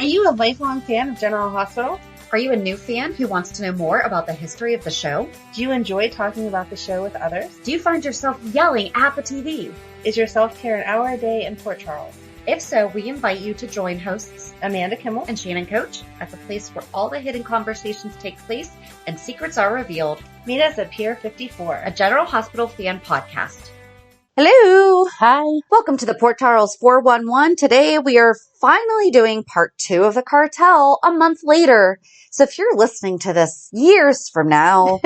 Are you a lifelong fan of General Hospital? Are you a new fan who wants to know more about the history of the show? Do you enjoy talking about the show with others? Do you find yourself yelling at the TV? Is your self-care an hour a day in Port Charles? If so, we invite you to join hosts Amanda Kimmel and Shannon Coach at the place where all the hidden conversations take place and secrets are revealed. Meet us at Pier 54, a General Hospital fan podcast. Hello. Hi. Welcome to the Port Charles 411. Today we are finally doing part 2 of the Cartel a month later. So if you're listening to this years from now,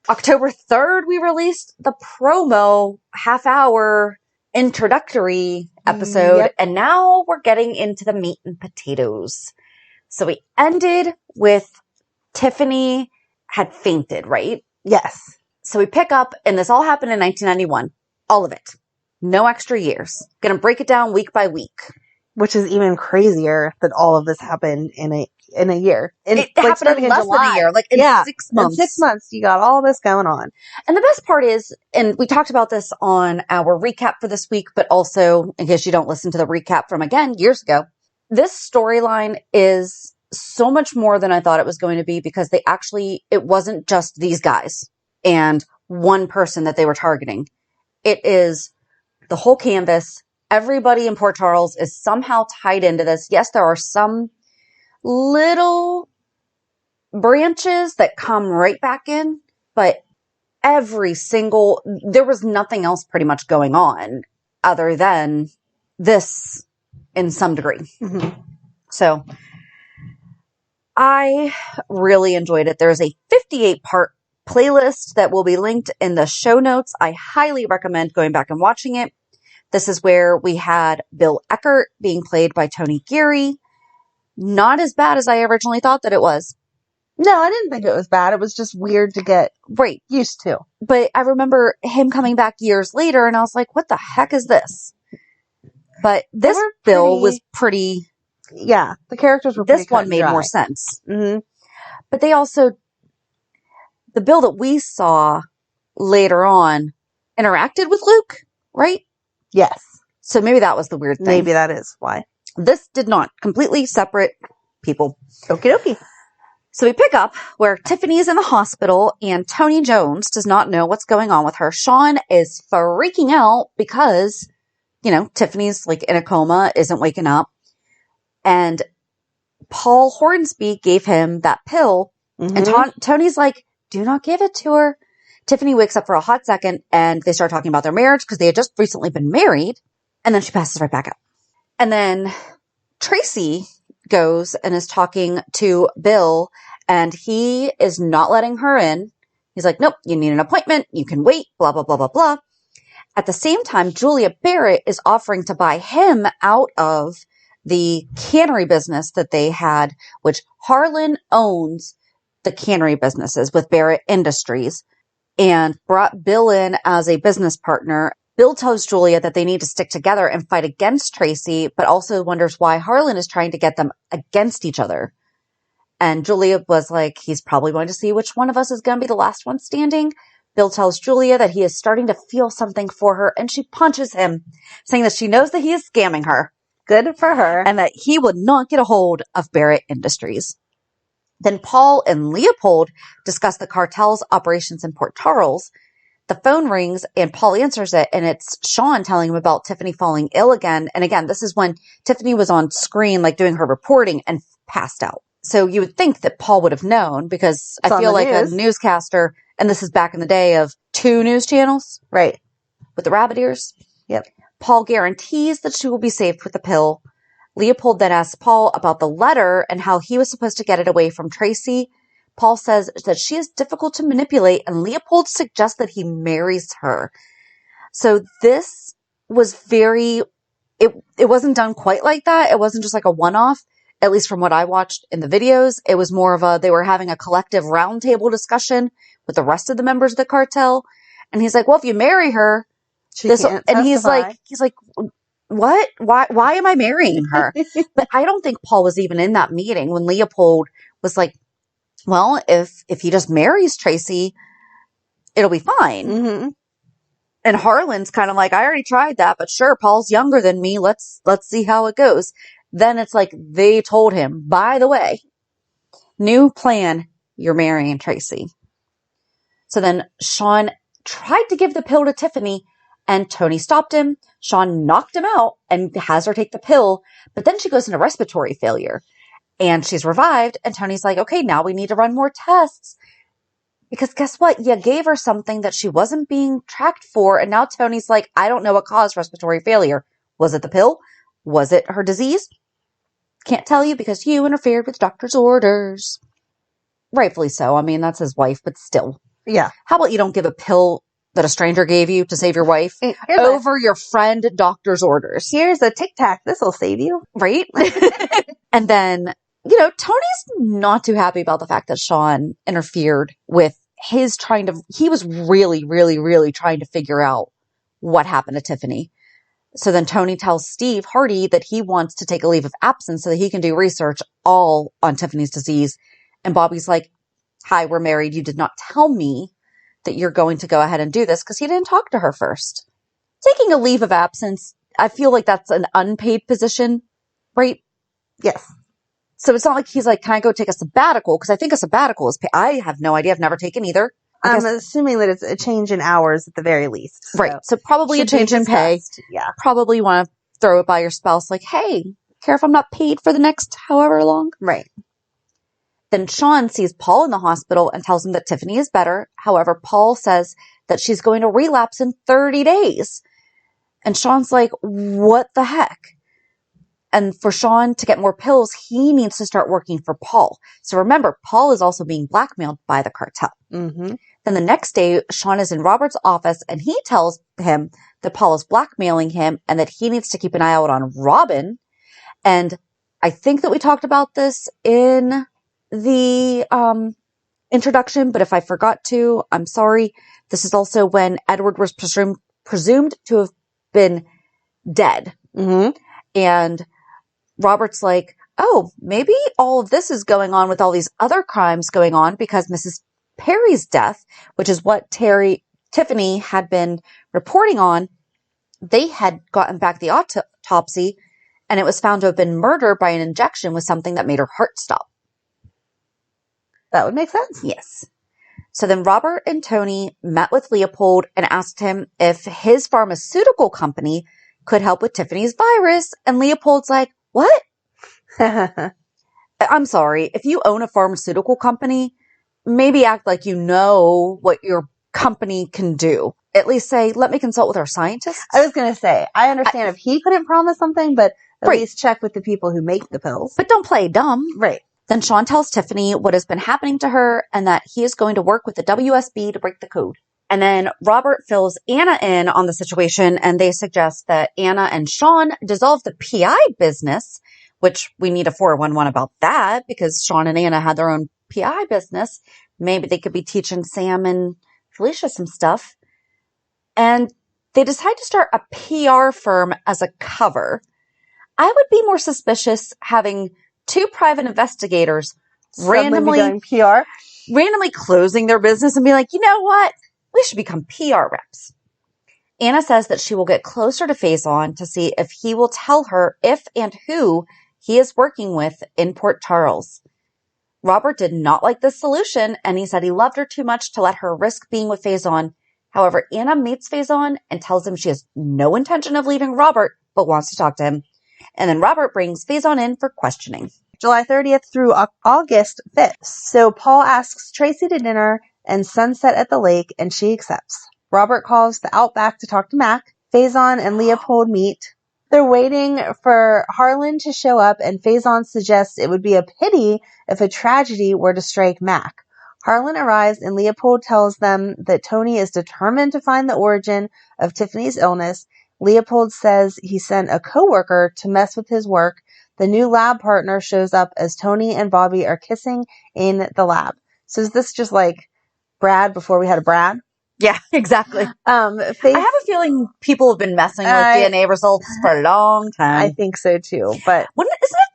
October 3rd, we released the promo half-hour introductory episode. Yep. And now we're getting into the meat and potatoes. So we ended with Tiffany had fainted, right? Yes. So we pick up, and this all happened in 1991. All of it. No extra years. Gonna break it down week by week. Which is even crazier that all of this happened in a year. It happened in less than a year. Like in 6 months. In 6 months, you got all this going on. And the best part is, and we talked about this on our recap for this week, but also in case you don't listen to the recap from, again, years ago, this storyline is so much more than I thought it was going to be because it wasn't just these guys and one person that they were targeting. It is the whole canvas. Everybody in Port Charles is somehow tied into this. Yes, there are some little branches that come right back in, but there was nothing else pretty much going on other than this in some degree. Mm-hmm. So I really enjoyed it. There's a 58-part playlist that will be linked in the show notes. I highly recommend going back and watching it. This is where we had Bill Eckert being played by Tony Geary. Not as bad as I originally thought that it was. No, I didn't think it was bad. It was just weird to get used to. But I remember him coming back years later and I was like, what the heck is this? But this Bill was pretty... Yeah, the characters were pretty This one made dry. more sense. Mm-hmm. But they also... The Bill that we saw later on interacted with Luke, right? Yes. So maybe that was the weird thing. Maybe that is why. This did not. Completely separate people. Okie dokie. So we pick up where Tiffany is in the hospital and Tony Jones does not know what's going on with her. Sean is freaking out because, Tiffany's like in a coma, isn't waking up. And Paul Hornsby gave him that pill. Mm-hmm. And Tony's like, do not give it to her. Tiffany wakes up for a hot second and they start talking about their marriage because they had just recently been married. And then she passes right back out. And then Tracy goes and is talking to Bill and he is not letting her in. He's like, nope, you need an appointment. You can wait, blah, blah, blah, blah, blah. At the same time, Julia Barrett is offering to buy him out of the cannery business that they had, which Harlan owns the cannery businesses with Barrett Industries, and brought Bill in as a business partner. Bill tells Julia that they need to stick together and fight against Tracy, but also wonders why Harlan is trying to get them against each other. And Julia was like, he's probably going to see which one of us is going to be the last one standing. Bill tells Julia that he is starting to feel something for her, and she punches him, saying that she knows that he is scamming her. Good for her. And that he would not get a hold of Barrett Industries. Then Paul and Leopold discuss the cartel's operations in Port Charles. The phone rings and Paul answers it, and it's Sean telling him about Tiffany falling ill again. And again, this is when Tiffany was on screen, like doing her reporting, and passed out. So you would think that Paul would have known because I feel like a newscaster, and this is back in the day of 2 news channels, right? With the rabbit ears. Yep. Paul guarantees that she will be saved with the pill. Leopold then asks Paul about the letter and how he was supposed to get it away from Tracy. Paul says that she is difficult to manipulate, and Leopold suggests that he marries her. So this was it wasn't done quite like that. It wasn't just like a one-off, at least from what I watched in the videos. It was more of they were having a collective roundtable discussion with the rest of the members of the cartel. And he's like, well, if you marry her, he's like, what? Why am I marrying her? But I don't think Paul was even in that meeting when Leopold was like, well, if he just marries Tracy, it'll be fine. Mm-hmm. And Harlan's kind of like, I already tried that, but sure, Paul's younger than me. Let's see how it goes. Then it's like they told him, by the way, new plan, you're marrying Tracy. So then Sean tried to give the pill to Tiffany and Tony stopped him. Sean knocked him out and has her take the pill, but then she goes into respiratory failure and she's revived. And Tony's like, okay, now we need to run more tests because guess what? You gave her something that she wasn't being tracked for. And now Tony's like, I don't know what caused respiratory failure. Was it the pill? Was it her disease? Can't tell you because you interfered with the doctor's orders. Rightfully so. I mean, that's his wife, but still. Yeah. How about you don't give a pill that a stranger gave you to save your wife over your friend doctor's orders? Here's a Tic Tac. This will save you. Right? And then, Tony's not too happy about the fact that Sean interfered with he was really, really, really trying to figure out what happened to Tiffany. So then Tony tells Steve Hardy that he wants to take a leave of absence so that he can do research all on Tiffany's disease. And Bobby's like, hi, we're married. You did not tell me that you're going to go ahead and do this because he didn't talk to her first. Taking a leave of absence, I feel like that's an unpaid position, right? Yes. So it's not like he's like, can I go take a sabbatical? Because I think a sabbatical is paid. I have no idea. I've never taken either. I'm assuming that it's a change in hours at the very least. So. Right. So probably a change in pay. Yeah. Probably want to throw it by your spouse like, hey, care if I'm not paid for the next however long? Right. Then Sean sees Paul in the hospital and tells him that Tiffany is better. However, Paul says that she's going to relapse in 30 days. And Sean's like, what the heck? And for Sean to get more pills, he needs to start working for Paul. So remember, Paul is also being blackmailed by the cartel. Mm-hmm. Then the next day, Sean is in Robert's office and he tells him that Paul is blackmailing him and that he needs to keep an eye out on Robin. And I think that we talked about this in the introduction, but if I forgot to, I'm sorry. This is also when Edward was presumed to have been dead. Mm-hmm. And Robert's like, oh, maybe all of this is going on with all these other crimes going on because Mrs. Perry's death, which is what Tiffany had been reporting on, they had gotten back the autopsy and it was found to have been murder by an injection with something that made her heart stop. That would make sense. Yes. So then Robert and Tony met with Leopold and asked him if his pharmaceutical company could help with Tiffany's virus. And Leopold's like, what? I'm sorry. If you own a pharmaceutical company, maybe act like you know what your company can do. At least say, let me consult with our scientists. I was going to say, I understand if he couldn't promise something, but at least check with the people who make the pills. But don't play dumb. Right. Then Sean tells Tiffany what has been happening to her and that he is going to work with the WSB to break the code. And then Robert fills Anna in on the situation and they suggest that Anna and Sean dissolve the PI business, which we need a 411 about that because Sean and Anna had their own PI business. Maybe they could be teaching Sam and Felicia some stuff. And they decide to start a PR firm as a cover. I would be more suspicious having two private investigators randomly closing their business and be like, you know what? We should become PR reps. Anna says that she will get closer to Faison to see if he will tell her if and who he is working with in Port Charles. Robert did not like this solution, and he said he loved her too much to let her risk being with Faison. However, Anna meets Faison and tells him she has no intention of leaving Robert, but wants to talk to him. And then Robert brings Faison in for questioning. July 30th through August 5th. So Paul asks Tracy to dinner and sunset at the lake, and she accepts. Robert calls the Outback to talk to Mac. Faison and Leopold meet. They're waiting for Harlan to show up, and Faison suggests it would be a pity if a tragedy were to strike Mac. Harlan arrives, and Leopold tells them that Tony is determined to find the origin of Tiffany's illness. Leopold says he sent a coworker to mess with his work. The new lab partner shows up as Tony and Bobby are kissing in the lab. So is this just like Brad before we had a Brad? Yeah, exactly. I have a feeling people have been messing with DNA results for a long time. I think so too. But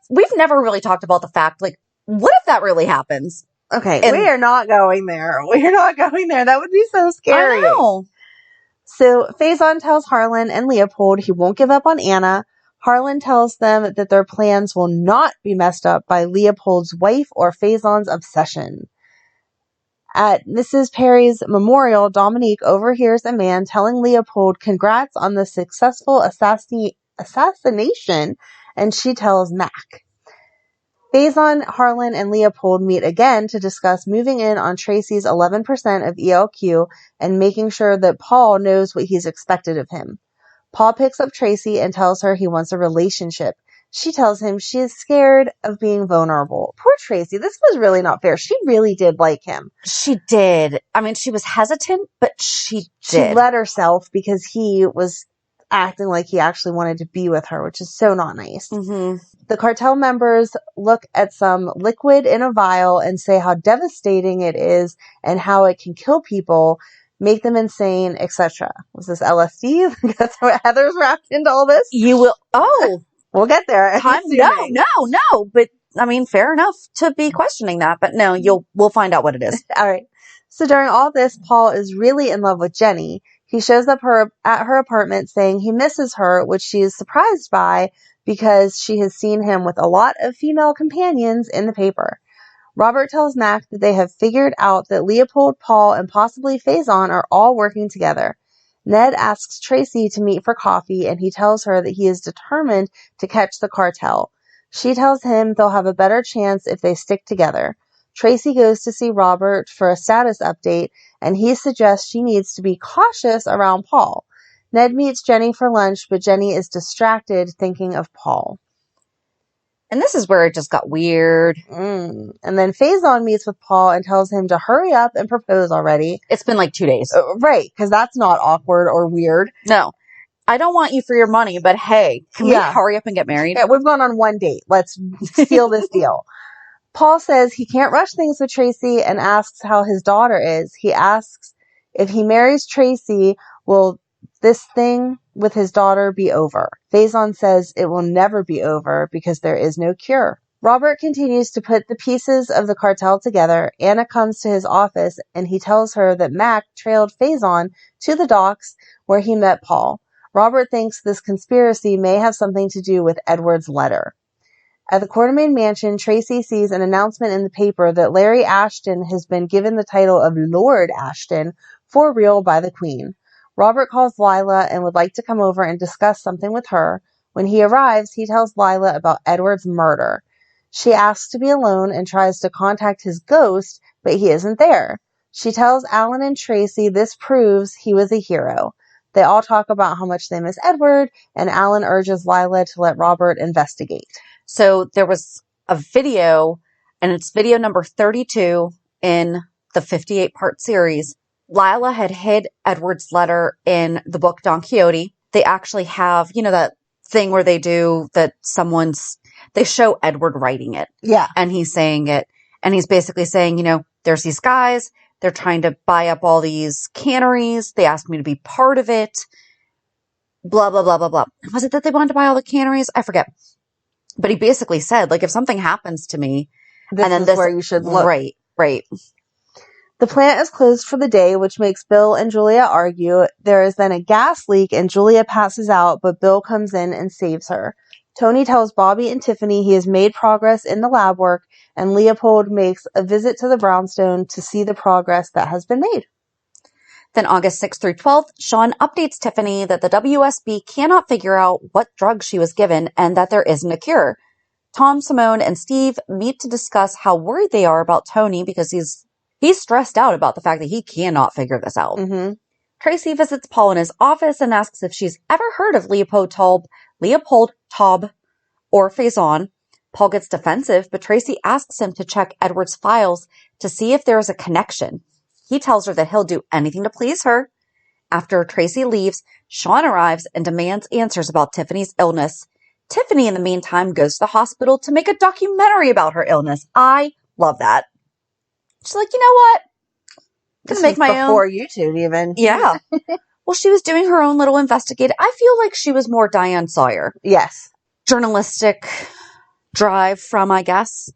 we've never really talked about the fact, like, what if that really happens? Okay, we are not going there. We're not going there. That would be so scary. I know. So Faison tells Harlan and Leopold he won't give up on Anna. Harlan tells them that their plans will not be messed up by Leopold's wife or Faison's obsession. At Mrs. Perry's memorial, Dominique overhears a man telling Leopold congrats on the successful assassination, and she tells Mac. Faison, Harlan, and Leopold meet again to discuss moving in on Tracy's 11% of ELQ and making sure that Paul knows what he's expected of him. Paul picks up Tracy and tells her he wants a relationship. She tells him she is scared of being vulnerable. Poor Tracy. This was really not fair. She really did like him. She did. I mean, she was hesitant, but she did. She let herself because he was acting like he actually wanted to be with her, which is so not nice. Mm-hmm. The cartel members look at some liquid in a vial and say how devastating it is and how it can kill people, make them insane, etc. Was this LSD? That's what Heather's wrapped into all this? You will. Oh. We'll get there. No. But I mean, fair enough to be questioning that. But no, we'll find out what it is. All right. So during all this, Paul is really in love with Jenny. He shows up at her apartment saying he misses her, which she is surprised by because she has seen him with a lot of female companions in the paper. Robert tells Mac that they have figured out that Leopold, Paul, and possibly Faison are all working together. Ned asks Tracy to meet for coffee, and he tells her that he is determined to catch the cartel. She tells him they'll have a better chance if they stick together. Tracy goes to see Robert for a status update, and he suggests she needs to be cautious around Paul. Ned meets Jenny for lunch, but Jenny is distracted thinking of Paul. And this is where it just got weird. And then Faison meets with Paul and tells him to hurry up and propose already. It's been like 2 days. Right, because that's not awkward or weird. No. I don't want you for your money, but hey, can we hurry up and get married? Yeah, we've gone on one date. Let's seal this deal. Paul says he can't rush things with Tracy and asks how his daughter is. He asks if he marries Tracy, will this thing with his daughter be over? Faison says it will never be over because there is no cure. Robert continues to put the pieces of the cartel together. Anna comes to his office and he tells her that Mac trailed Faison to the docks where he met Paul. Robert thinks this conspiracy may have something to do with Edward's letter. At the Quartermaine mansion, Tracy sees an announcement in the paper that Larry Ashton has been given the title of Lord Ashton for real by the Queen. Robert calls Lila and would like to come over and discuss something with her. When he arrives, he tells Lila about Edward's murder. She asks to be alone and tries to contact his ghost, but he isn't there. She tells Alan and Tracy this proves he was a hero. They all talk about how much they miss Edward, and Alan urges Lila to let Robert investigate. So there was a video, and it's video number 32 in the 58-part series. Lila had hid Edward's letter in the book Don Quixote. They actually have, that thing where they do that they show Edward writing it. Yeah. And he's saying it. And he's basically saying, there's these guys, they're trying to buy up all these canneries. They asked me to be part of it. Blah, blah, blah, blah, blah. Was it that they wanted to buy all the canneries? I forget. But he basically said, if something happens to me, this is where you should look. Right. The plant is closed for the day, which makes Bill and Julia argue. There is then a gas leak and Julia passes out, but Bill comes in and saves her. Tony tells Bobby and Tiffany he has made progress in the lab work, and Leopold makes a visit to the brownstone to see the progress that has been made. Then August 6th through 12th, Sean updates Tiffany that the WSB cannot figure out what drug she was given and that there isn't a cure. Tom, Simone, and Steve meet to discuss how worried they are about Tony because he's stressed out about the fact that he cannot figure this out. Mm-hmm. Tracy visits Paul in his office and asks if she's ever heard of Leopold Taub, or Faison. Paul gets defensive, but Tracy asks him to check Edward's files to see if there is a connection. He tells her that he'll do anything to please her. After Tracy leaves, Sean arrives and demands answers about Tiffany's illness. Tiffany, in the meantime, goes to the hospital to make a documentary about her illness. I love that. She's like, you know what? I'm gonna make my own. Before YouTube, even. Yeah. Well, she was doing her own little investigate. I feel like she was more Diane Sawyer. Yes. Journalistic drive from, I guess.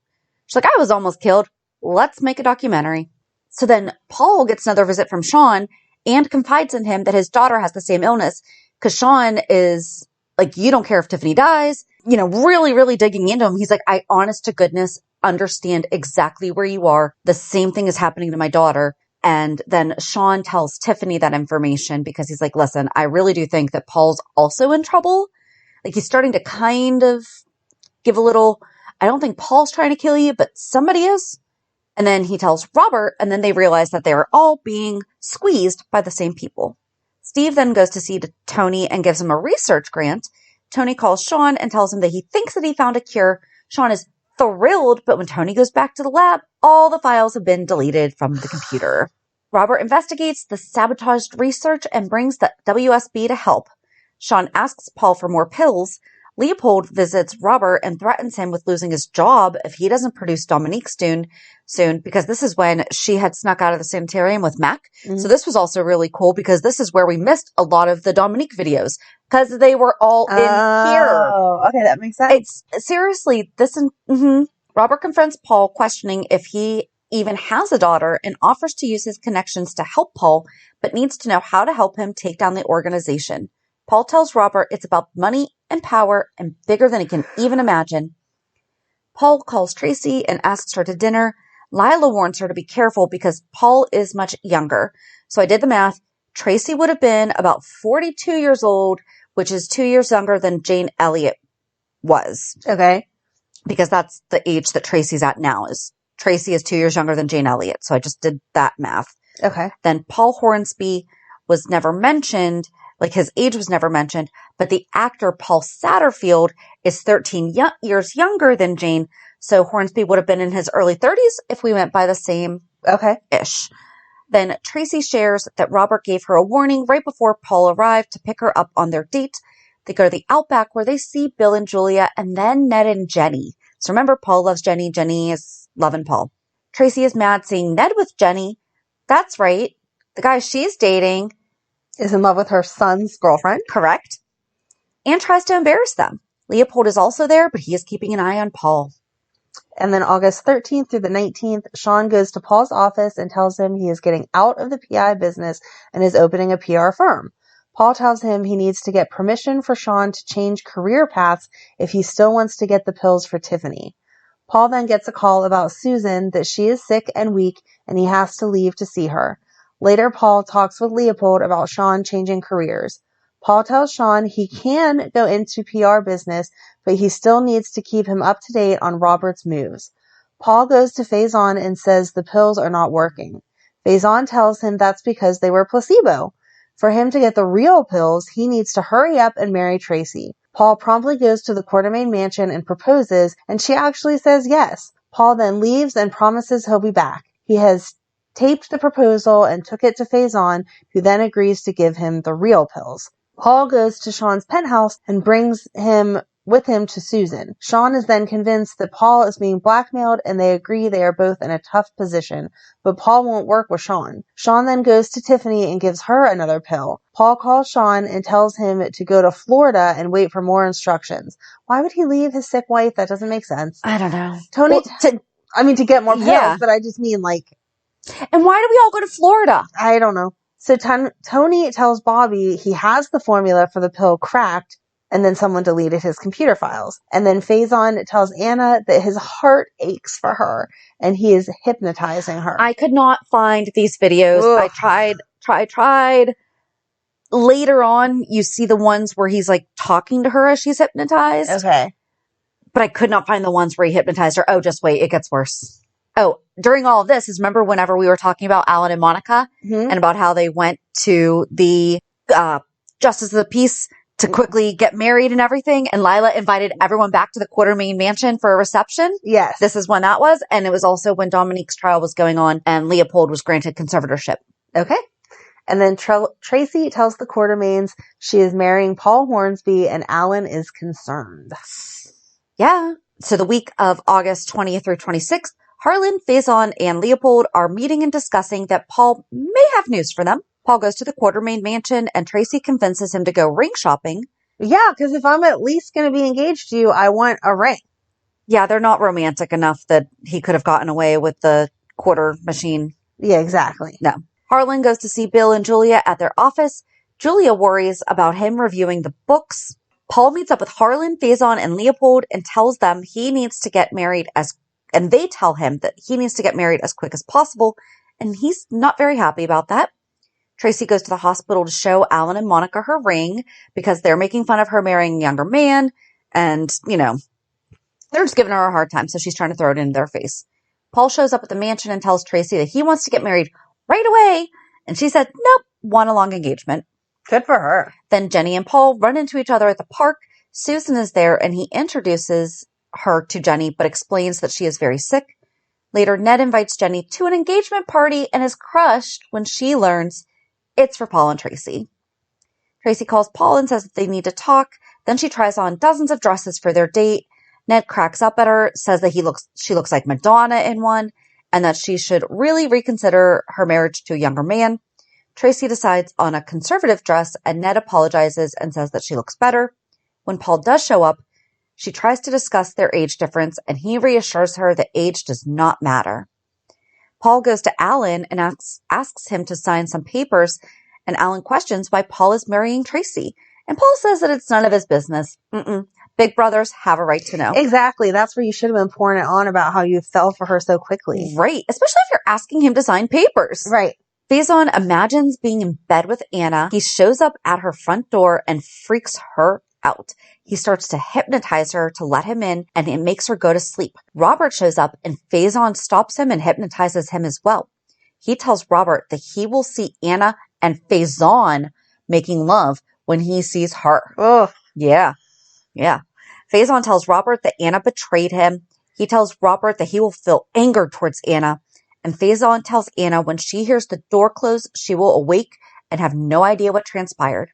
She's like, I was almost killed. Let's make a documentary. So then Paul gets another visit from Sean and confides in him that his daughter has the same illness because Sean is Like, you don't care if Tiffany dies, you know, really, really digging into him. He's like, I honest to goodness understand exactly where you are. The same thing is happening to my daughter. And then Sean tells Tiffany that information because he's like, listen, I really do think that Paul's also in trouble. Like, he's starting to kind of give a little, I don't think Paul's trying to kill you, but somebody is. And then he tells Robert, and then they realize that they are all being squeezed by the same people. Steve then goes to see Tony and gives him a research grant. Tony calls Sean and tells him that he thinks that he found a cure. Sean is thrilled, but when Tony goes back to the lab, all the files have been deleted from the computer. Robert investigates the sabotaged research and brings the WSB to help. Sean asks Paul for more pills. Leopold visits Robert and threatens him with losing his job if he doesn't produce Dominique soon, because this is when she had snuck out of the sanitarium with Mac. Mm-hmm. So this was also really cool because this is where we missed a lot of the Dominique videos because they were all in here. Oh, okay, that makes sense. It's seriously, Robert confronts Paul, questioning if he even has a daughter, and offers to use his connections to help Paul, but needs to know how to help him take down the organization. Paul tells Robert it's about money and power and bigger than he can even imagine. Paul calls Tracy and asks her to dinner. Lila warns her to be careful because Paul is much younger. So I did the math. Tracy would have been about 42 years old, which is 2 years younger than Jane Elliott was. Okay. Because that's the age that Tracy's at now. Tracy is 2 years younger than Jane Elliott. So I just did that math. Okay. Then Paul Hornsby was never mentioned. Like, his age was never mentioned, but the actor Paul Satterfield is 13 years younger than Jane. So Hornsby would have been in his early 30s if we went by the same ish. Then Tracy shares that Robert gave her a warning right before Paul arrived to pick her up on their date. They go to the Outback where they see Bill and Julia and then Ned and Jenny. So remember, Paul loves Jenny. Jenny is loving Paul. Tracy is mad seeing Ned with Jenny. That's right. The guy she's dating is in love with her son's girlfriend. Correct. And tries to embarrass them. Leopold is also there, but he is keeping an eye on Paul. And then August 13th through the 19th, Sean goes to Paul's office and tells him he is getting out of the PI business and is opening a PR firm. Paul tells him he needs to get permission for Sean to change career paths if he still wants to get the pills for Tiffany. Paul then gets a call about Susan that she is sick and weak and he has to leave to see her. Later, Paul talks with Leopold about Sean changing careers. Paul tells Sean he can go into PR business, but he still needs to keep him up to date on Robert's moves. Paul goes to Faison and says the pills are not working. Faison tells him that's because they were placebo. For him to get the real pills, he needs to hurry up and marry Tracy. Paul promptly goes to the Quartermaine mansion and proposes, and she actually says yes. Paul then leaves and promises he'll be back. He has taped the proposal and took it to Faison, who then agrees to give him the real pills. Paul goes to Sean's penthouse and brings him with him to Susan. Sean is then convinced that Paul is being blackmailed and they agree they are both in a tough position, but Paul won't work with Sean. Sean then goes to Tiffany and gives her another pill. Paul calls Sean and tells him to go to Florida and wait for more instructions. Why would he leave his sick wife? That doesn't make sense. I don't know. Tony, to get more pills, but I just mean like... And why do we all go to Florida? I don't know. So Tony tells Bobby he has the formula for the pill cracked, and then someone deleted his computer files. And then Faison tells Anna that his heart aches for her, and he is hypnotizing her. I could not find these videos. Ugh. I tried. Later on, you see the ones where he's like talking to her as she's hypnotized. Okay. But I could not find the ones where he hypnotized her. Oh, just wait. It gets worse. Oh, during all of this, remember whenever we were talking about Alan and Monica and about how they went to the Justice of the Peace to quickly get married and everything, and Lila invited everyone back to the Quartermaine mansion for a reception? Yes. This is when that was, and it was also when Dominique's trial was going on and Leopold was granted conservatorship. Okay. And then Tracy tells the Quartermaines she is marrying Paul Hornsby and Alan is concerned. Yeah. So the week of August 20th through 26th, Harlan, Faison, and Leopold are meeting and discussing that Paul may have news for them. Paul goes to the Quartermaine mansion and Tracy convinces him to go ring shopping. Yeah, because if I'm at least going to be engaged to you, I want a ring. Yeah, they're not romantic enough that he could have gotten away with the quarter machine. Yeah, exactly. No. Harlan goes to see Bill and Julia at their office. Julia worries about him reviewing the books. Paul meets up with Harlan, Faison, and Leopold and tells them he needs to get married and they tell him that he needs to get married as quick as possible, and he's not very happy about that. Tracy goes to the hospital to show Alan and Monica her ring because they're making fun of her marrying a younger man, and, they're just giving her a hard time, so she's trying to throw it in their face. Paul shows up at the mansion and tells Tracy that he wants to get married right away, and she said, nope, want a long engagement. Good for her. Then Jenny and Paul run into each other at the park. Susan is there, and he introduces her to Jenny, but explains that she is very sick. Later, Ned invites Jenny to an engagement party and is crushed when she learns it's for Paul and Tracy. Tracy calls Paul and says that they need to talk. Then she tries on dozens of dresses for their date. Ned cracks up at her, says that she looks like Madonna in one, and that she should really reconsider her marriage to a younger man. Tracy decides on a conservative dress, and Ned apologizes and says that she looks better. When Paul does show up, she tries to discuss their age difference, and he reassures her that age does not matter. Paul goes to Alan and asks him to sign some papers, and Alan questions why Paul is marrying Tracy. And Paul says that it's none of his business. Big brothers have a right to know. Exactly. That's where you should have been pouring it on about how you fell for her so quickly. Right. Especially if you're asking him to sign papers. Right. Faison imagines being in bed with Anna. He shows up at her front door and freaks her out. He starts to hypnotize her to let him in, and it makes her go to sleep. Robert shows up, and Faison stops him and hypnotizes him as well. He tells Robert that he will see Anna and Faison making love when he sees her. Oh, yeah. Faison tells Robert that Anna betrayed him. He tells Robert that he will feel anger towards Anna. And Faison tells Anna when she hears the door close, she will awake and have no idea what transpired.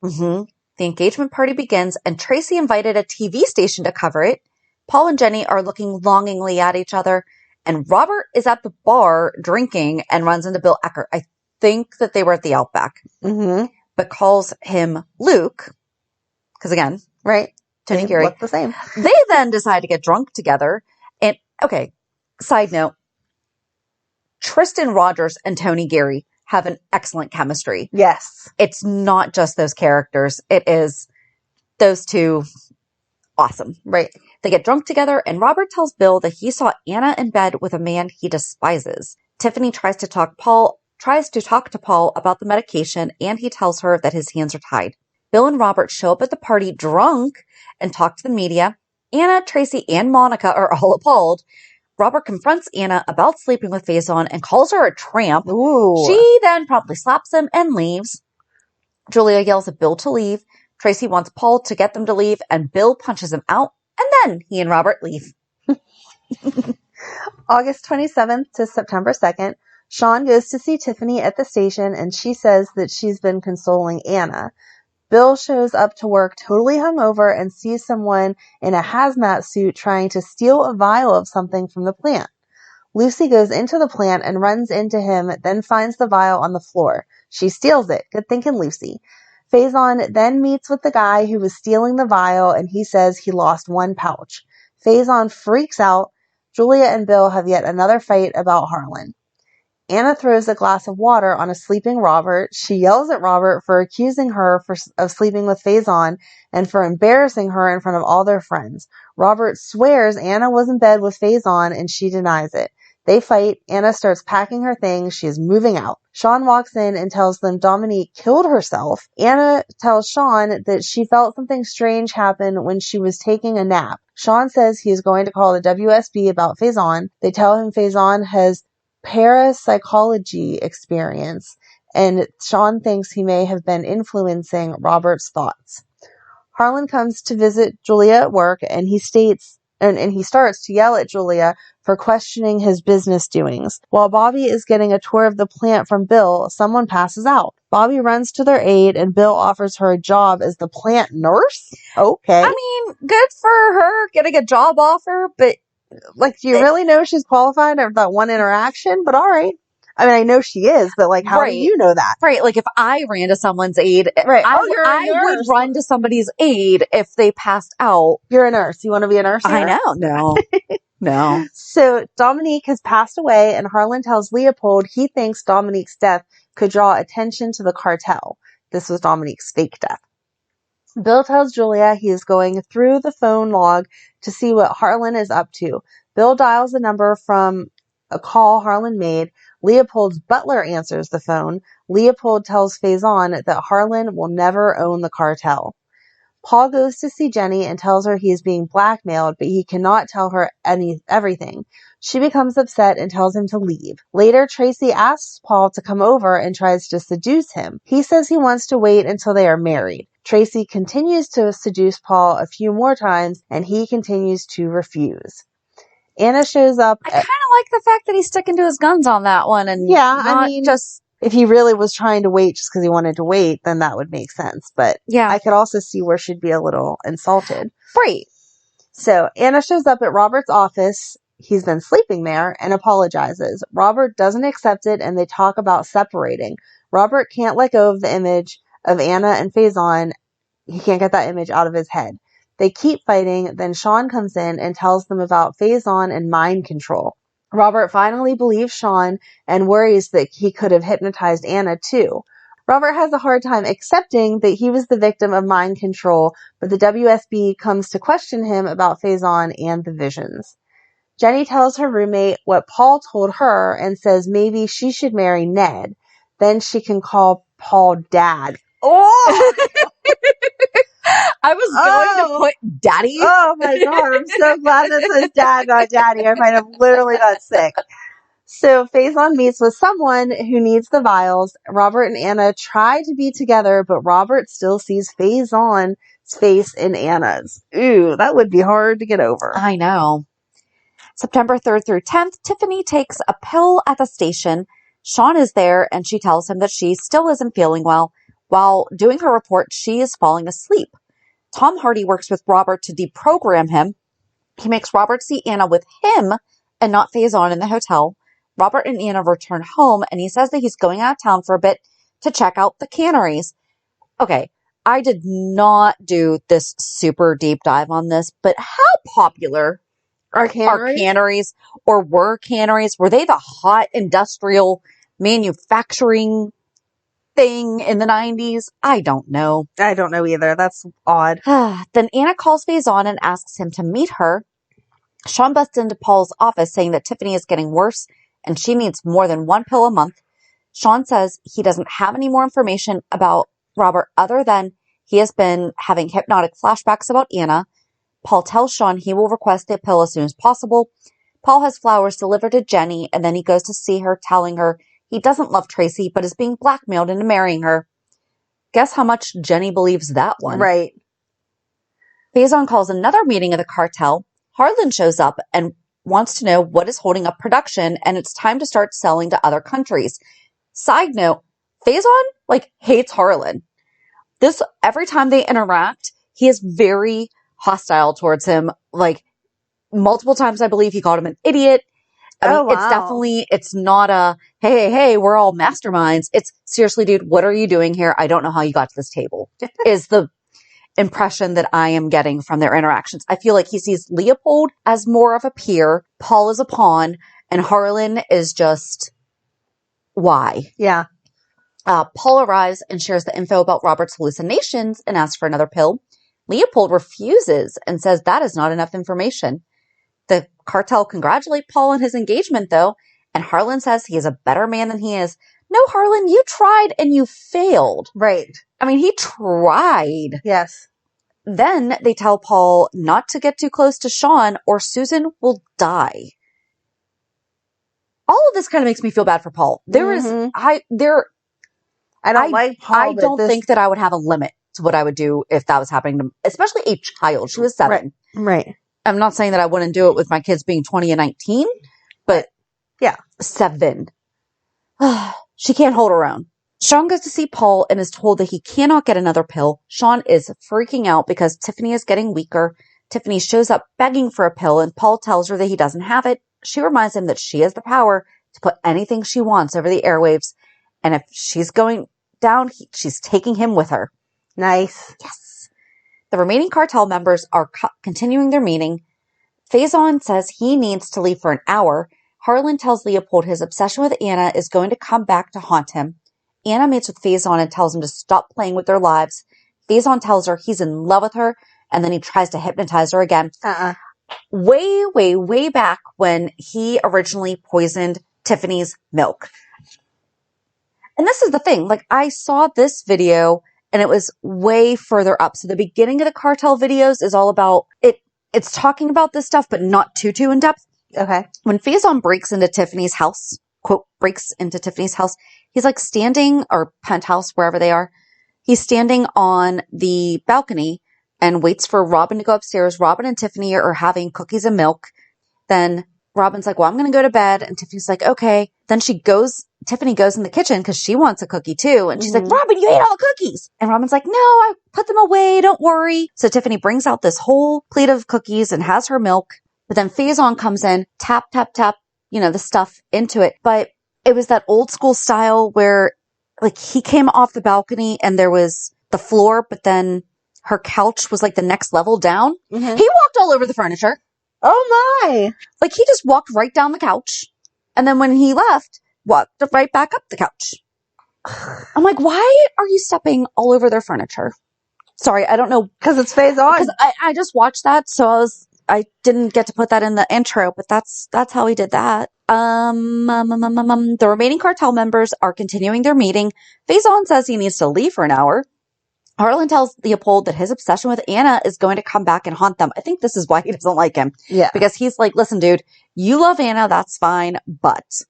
The engagement party begins, and Tracy invited a TV station to cover it. Paul and Jenny are looking longingly at each other, and Robert is at the bar drinking and runs into Bill Ecker. I think that they were at the Outback, but calls him Luke, because again, right. Tony They Gary. look the same. They then decide to get drunk together. And, okay, side note, Tristan Rogers and Tony Gary have an excellent chemistry. Yes. It's not just those characters. It is those two. Awesome. Right. They get drunk together, and Robert tells Bill that he saw Anna in bed with a man he despises. Tiffany tries to talk to Paul about the medication, and he tells her that his hands are tied. Bill and Robert show up at the party drunk and talk to the media. Anna, Tracy, and Monica are all appalled. Robert confronts Anna about sleeping with Faison and calls her a tramp. Ooh. She then promptly slaps him and leaves. Julia yells at Bill to leave. Tracy wants Paul to get them to leave, and Bill punches him out, and then he and Robert leave. August 27th to September 2nd, Sean goes to see Tiffany at the station, and she says that she's been consoling Anna. Bill shows up to work totally hungover and sees someone in a hazmat suit trying to steal a vial of something from the plant. Lucy goes into the plant and runs into him, then finds the vial on the floor. She steals it. Good thinking, Lucy. Faison then meets with the guy who was stealing the vial, and he says he lost one pouch. Faison freaks out. Julia and Bill have yet another fight about Harlan. Anna throws a glass of water on a sleeping Robert. She yells at Robert for accusing her of sleeping with Faison and for embarrassing her in front of all their friends. Robert swears Anna was in bed with Faison, and she denies it. They fight. Anna starts packing her things. She is moving out. Sean walks in and tells them Dominique killed herself. Anna tells Sean that she felt something strange happen when she was taking a nap. Sean says he is going to call the WSB about Faison. They tell him Faison has parapsychology experience, and Sean thinks he may have been influencing Robert's thoughts. Harlan comes to visit Julia at work, and he starts to yell at Julia for questioning his business doings. While Bobby is getting a tour of the plant from Bill, someone passes out. Bobby runs to their aid, and Bill offers her a job as the plant nurse. Okay. I mean, good for her getting a job offer, but like, do you really know she's qualified after that one interaction? But all right. I mean, I know she is, but like, how do you know that? Right. Like, if I ran to someone's aid, right. I would run to somebody's aid if they passed out. You're a nurse. You want to be a nurse? I know. No. No. So Dominique has passed away, and Harlan tells Leopold he thinks Dominique's death could draw attention to the cartel. This was Dominique's fake death. Bill tells Julia he is going through the phone log to see what Harlan is up to. Bill dials a number from a call Harlan made. Leopold's butler answers the phone. Leopold tells Faison that Harlan will never own the cartel. Paul goes to see Jenny and tells her he is being blackmailed, but he cannot tell her everything. She becomes upset and tells him to leave. Later, Tracy asks Paul to come over and tries to seduce him. He says he wants to wait until they are married. Tracy continues to seduce Paul a few more times, and he continues to refuse. Anna shows up. I kind of like the fact that he's sticking to his guns on that one, and just if he really was trying to wait just because he wanted to wait, then that would make sense. But yeah, I could also see where she'd be a little insulted. Right. So Anna shows up at Robert's office. He's been sleeping there and apologizes. Robert doesn't accept it, and they talk about separating. Robert can't let go of the image of Anna and Faison. He can't get that image out of his head. They keep fighting. Then Sean comes in and tells them about Faison and mind control. Robert finally believes Sean and worries that he could have hypnotized Anna too. Robert has a hard time accepting that he was the victim of mind control, but the WSB comes to question him about Faison and the visions. Jenny tells her roommate what Paul told her and says maybe she should marry Ned. Then she can call Paul Dad. Oh! I was going to put Daddy. Oh my God, I'm so glad that says Dad, not Daddy. I might have literally got sick. So Faison meets with someone who needs the vials. Robert and Anna try to be together, but Robert still sees Faison's face in Anna's. Ooh, that would be hard to get over. I know. September 3rd through 10th, Tiffany takes a pill at the station. Sean is there, and she tells him that she still isn't feeling well. While doing her report, she is falling asleep. Tom Hardy works with Robert to deprogram him. He makes Robert see Anna with him and not Faison in the hotel. Robert and Anna return home, and he says that he's going out of town for a bit to check out the canneries. Okay, I did not do this super deep dive on this, but how popular are canneries or were canneries? Were they the hot industrial manufacturing thing in the 90s? I don't know. I don't know either. That's odd. Then Anna calls Faison and asks him to meet her. Sean busts into Paul's office saying that Tiffany is getting worse and she needs more than one pill a month. Sean says he doesn't have any more information about Robert other than he has been having hypnotic flashbacks about Anna. Paul tells Sean he will request the pill as soon as possible. Paul has flowers delivered to Jenny, and then he goes to see her, telling her he doesn't love Tracy, but is being blackmailed into marrying her. Guess how much Jenny believes that one. Right. Faison calls another meeting of the cartel. Harlan shows up and wants to know what is holding up production, and it's time to start selling to other countries. Side note, Faison, hates Harlan. Every time they interact, he is very hostile towards him. Multiple times, I believe he called him an idiot. It's not a, hey, we're all masterminds. It's seriously, dude, what are you doing here? I don't know how you got to this table, is the impression that I am getting from their interactions. I feel like he sees Leopold as more of a peer, Paul is a pawn, and Harlan is just, why? Yeah. Paul arrives and shares the info about Robert's hallucinations and asks for another pill. Leopold refuses and says that is not enough information. The cartel congratulate Paul on his engagement, though, and Harlan says he is a better man than he is. No, Harlan, you tried and you failed. Right. I mean, he tried. Yes. Then they tell Paul not to get too close to Sean or Susan will die. All of this kind of makes me feel bad for Paul. I don't think that I would have a limit to what I would do if that was happening to him, especially a child. She was 7. Right. I'm not saying that I wouldn't do it with my kids being 20 and 19, but yeah, 7. She can't hold her own. Sean goes to see Paul and is told that he cannot get another pill. Sean is freaking out because Tiffany is getting weaker. Tiffany shows up begging for a pill and Paul tells her that he doesn't have it. She reminds him that she has the power to put anything she wants over the airwaves. And if she's going down, she's taking him with her. Nice. Yes. The remaining cartel members are continuing their meeting. Faison says he needs to leave for an hour. Harlan tells Leopold his obsession with Anna is going to come back to haunt him. Anna meets with Faison and tells him to stop playing with their lives. Faison tells her he's in love with her, and then he tries to hypnotize her again. Way, way, way back when he originally poisoned Tiffany's milk. And this is the thing, like, I saw this video and it was way further up. So the beginning of the Cartel videos is all about it. It's talking about this stuff, but not too in depth. Okay. When Faison breaks into Tiffany's house, quote, breaks into Tiffany's house, he's like standing, or penthouse, wherever they are. He's standing on the balcony and waits for Robin to go upstairs. Robin and Tiffany are having cookies and milk. Then Robin's like, well, I'm going to go to bed. And Tiffany's like, okay. Then Tiffany goes in the kitchen because she wants a cookie too. And she's like, Robin, you ate all the cookies. And Robin's like, no, I put them away. Don't worry. So Tiffany brings out this whole plate of cookies and has her milk. But then Faison comes in, tap, the stuff into it. But it was that old school style where like he came off the balcony and there was the floor, but then her couch was like the next level down. He walked all over the furniture. Oh my. Like he just walked right down the couch. And then when he left, walked right back up the couch. I'm like, why are you stepping all over their furniture? Sorry, I don't know. Because it's Faison. Because I just watched that, so I didn't get to put that in the intro, but that's how he did that. The remaining Cartel members are continuing their meeting. Faison says he needs to leave for an hour. Harlan tells Leopold that his obsession with Anna is going to come back and haunt them. I think this is why he doesn't like him. Yeah. Because he's like, listen, dude, you love Anna, that's fine, but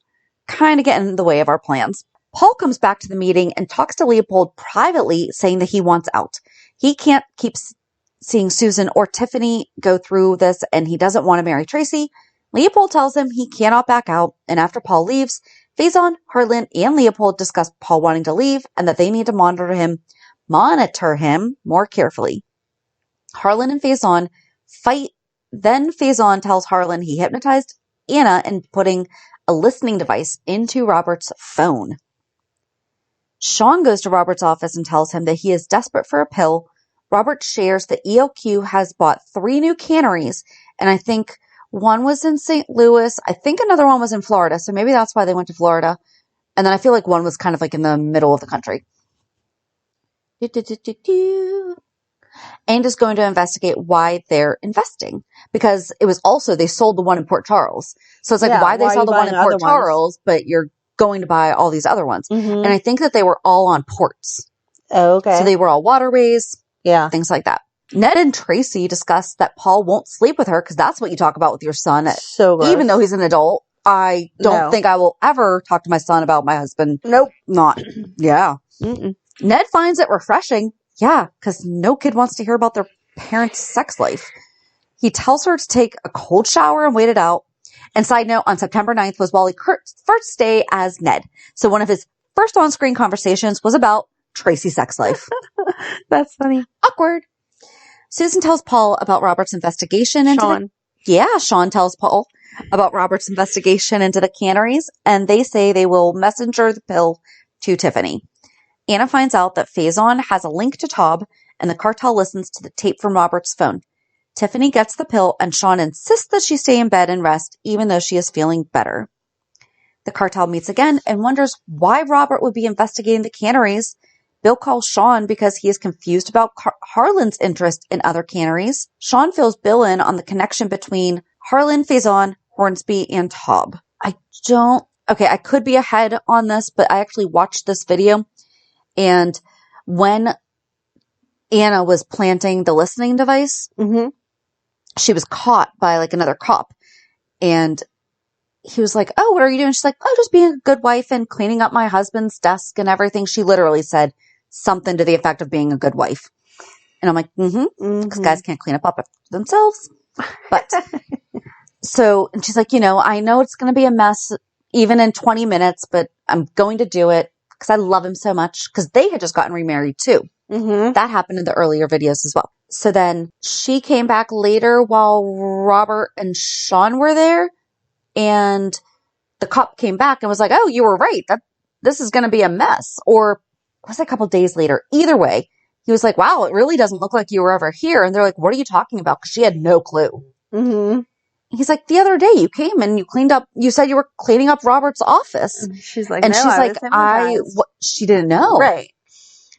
kind of getting in the way of our plans. Paul comes back to the meeting and talks to Leopold privately, saying that he wants out. He can't keep seeing Susan or Tiffany go through this, and he doesn't want to marry Tracy. Leopold tells him he cannot back out, and after Paul leaves, Faison, Harlan, and Leopold discuss Paul wanting to leave and that they need to monitor him more carefully. Harlan and Faison fight. Then Faison tells Harlan he hypnotized Anna and putting a listening device into Robert's phone. Sean goes to Robert's office and tells him that he is desperate for a pill. Robert shares that ELQ has bought 3 new canneries, and I think one was in St. Louis. I think another one was in Florida, so maybe that's why they went to Florida. And then I feel like one was kind of like in the middle of the country. And is going to investigate why they're investing, because it was also, they sold the one in Port Charles. So it's like, why they sold the one in Port Charles, but you're going to buy all these other ones. And I think that they were all on ports. Oh, okay. So they were all waterways. Yeah. Things like that. Ned and Tracy discuss that Paul won't sleep with her because that's what you talk about with your son. So gross. Even though he's an adult, I don't think I will ever talk to my son about my husband. Nope. Not. Yeah. Mm-mm. Ned finds it refreshing. Yeah, because no kid wants to hear about their parents' sex life. He tells her to take a cold shower and wait it out. And side note, on September 9th was Wally's first day as Ned. So one of his first on-screen conversations was about Tracy's sex life. That's funny. Awkward. Susan tells Paul about Robert's investigation into Sean tells Paul about Robert's investigation into the canneries, and they say they will messenger the pill to Tiffany. Anna finds out that Faison has a link to Taub, and the cartel listens to the tape from Robert's phone. Tiffany gets the pill, and Sean insists that she stay in bed and rest, even though she is feeling better. The cartel meets again and wonders why Robert would be investigating the canneries. Bill calls Sean because he is confused about Harlan's interest in other canneries. Sean fills Bill in on the connection between Harlan, Faison, Hornsby, and Taub. I could be ahead on this, but I actually watched this video. And when Anna was planting the listening device, she was caught by like another cop. And he was like, oh, what are you doing? She's like, oh, just being a good wife and cleaning up my husband's desk and everything. She literally said something to the effect of being a good wife. And I'm like, because guys can't clean up after themselves. But and she's like, I know it's going to be a mess even in 20 minutes, but I'm going to do it because I love him so much, because they had just gotten remarried too. That happened in the earlier videos as well. So then she came back later while Robert and Sean were there, and the cop came back and was like, oh, you were right. This is going to be a mess. Or was it a couple days later? Either way, he was like, wow, it really doesn't look like you were ever here. And they're like, what are you talking about? Because she had no clue. He's like, the other day you came and you cleaned up, you said you were cleaning up Robert's office. She's like, and no, she's like, she didn't know. Right.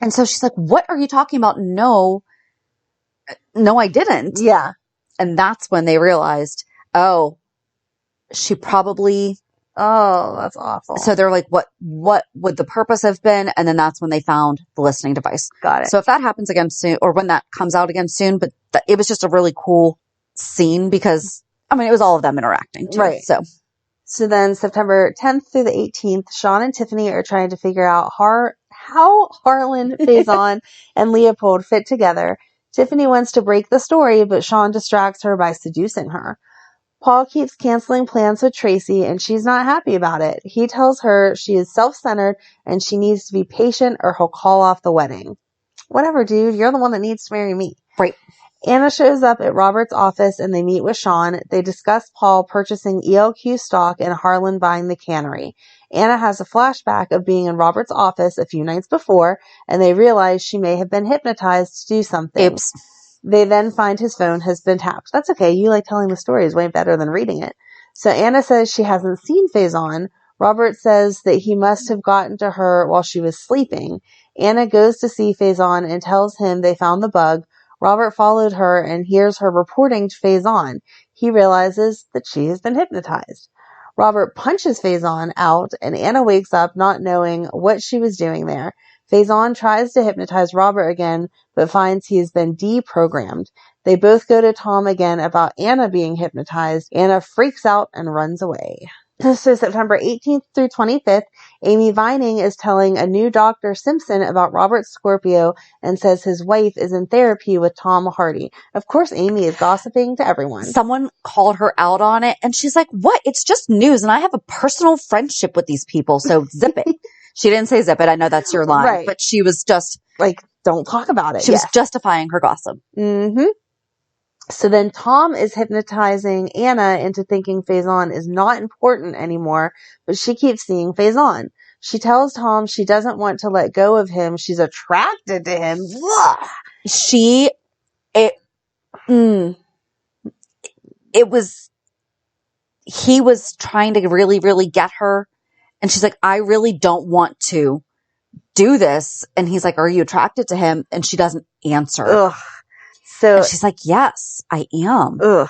And so she's like, what are you talking about? No, I didn't. Yeah. And that's when they realized, oh, she probably... Oh, that's awful. So they're like, what would the purpose have been? And then that's when they found the listening device. Got it. So if that happens again soon, or when that comes out again soon, but it was just a really cool scene because, I mean, it was all of them interacting too. Right. So then September 10th through the 18th, Sean and Tiffany are trying to figure out how Harlan, Faison, and Leopold fit together. Tiffany wants to break the story, but Sean distracts her by seducing her. Paul keeps canceling plans with Tracy, and she's not happy about it. He tells her she is self-centered and she needs to be patient or he'll call off the wedding. Whatever, dude. You're the one that needs to marry me. Right. Anna shows up at Robert's office and they meet with Sean. They discuss Paul purchasing ELQ stock and Harlan buying the cannery. Anna has a flashback of being in Robert's office a few nights before, and they realize she may have been hypnotized to do something. Oops. They then find his phone has been tapped. That's okay. You like telling the story is way better than reading it. So Anna says she hasn't seen Faison. Robert says that he must have gotten to her while she was sleeping. Anna goes to see Faison and tells him they found the bug. Robert followed her and hears her reporting to Faison. He realizes that she has been hypnotized. Robert punches Faison out and Anna wakes up not knowing what she was doing there. Faison tries to hypnotize Robert again, but finds he has been deprogrammed. They both go to Tom again about Anna being hypnotized. Anna freaks out and runs away. So September 18th through 25th, Amy Vining is telling a new Dr. Simpson about Robert Scorpio and says his wife is in therapy with Tom Hardy. Of course, Amy is gossiping to everyone. Someone called her out on it and she's like, what? It's just news and I have a personal friendship with these people, so zip it. She didn't say zip it. I know that's your line, Right. but she was just like, don't talk about it. She was justifying her gossip. Mm-hmm. So then Tom is hypnotizing Anna into thinking Faison is not important anymore, but she keeps seeing Faison. She tells Tom she doesn't want to let go of him. She's attracted to him. He was trying to really, really get her. And she's like, I really don't want to do this. And he's like, are you attracted to him? And she doesn't answer. Ugh. So and she's like, yes, I am. Ugh.